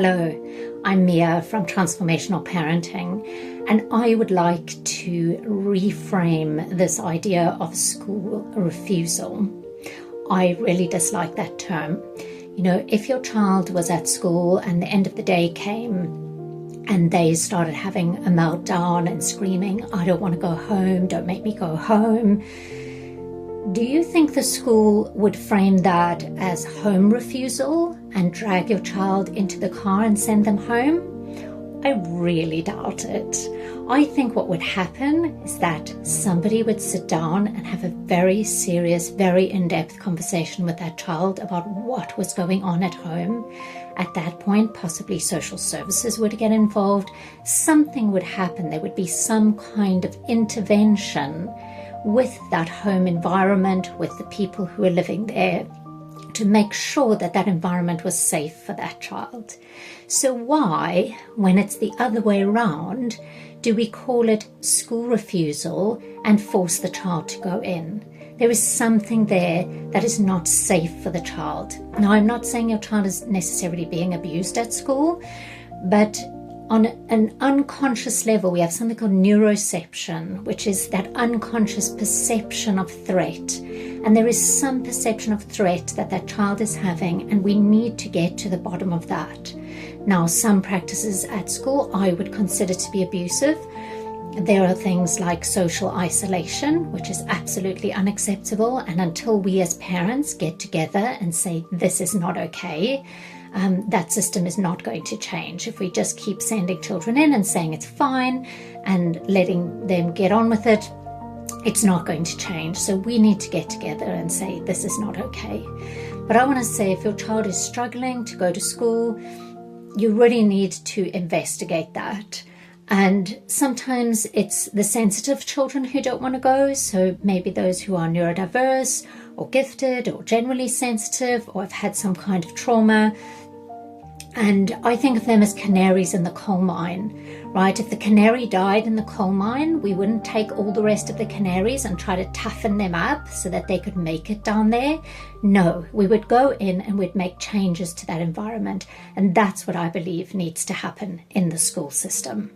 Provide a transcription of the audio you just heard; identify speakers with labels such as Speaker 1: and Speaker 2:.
Speaker 1: Hello, I'm Mia from Transformational Parenting, and I would like to reframe this idea of school refusal. I really dislike that term. You know, if your child was at school and the end of the day came and they started having a meltdown and screaming, "I don't want to go home, don't make me go home," do you think the school would frame that as home refusal and drag your child into the car and send them home? I really doubt it. I think what would happen is that somebody would sit down and have a very serious, very in-depth conversation with that child about what was going on at home. At that point, possibly social services would get involved. Something would happen. There would be some kind of intervention with that home environment, with the people who are living there, to make sure that that environment was safe for that child. So why, when it's the other way around, do we call it school refusal and force the child to go in? There is something there that is not safe for the child. Now, I'm not saying your child is necessarily being abused at school, but on an unconscious level, we have something called neuroception, which is that unconscious perception of threat. And there is some perception of threat that that child is having, and we need to get to the bottom of that. Now, some practices at school I would consider to be abusive. There are things like social isolation, which is absolutely unacceptable. And until we as parents get together and say, this is not okay, that system is not going to change. If we just keep sending children in and saying it's fine and letting them get on with it, it's not going to change. So we need to get together and say this is not okay. But I want to say, if your child is struggling to go to school, you really need to investigate that. And sometimes it's the sensitive children who don't want to go. So maybe those who are neurodiverse or gifted or generally sensitive or have had some kind of trauma. And I think of them as canaries in the coal mine, right? If the canary died in the coal mine, we wouldn't take all the rest of the canaries and try to toughen them up so that they could make it down there. No, we would go in and we'd make changes to that environment. And that's what I believe needs to happen in the school system.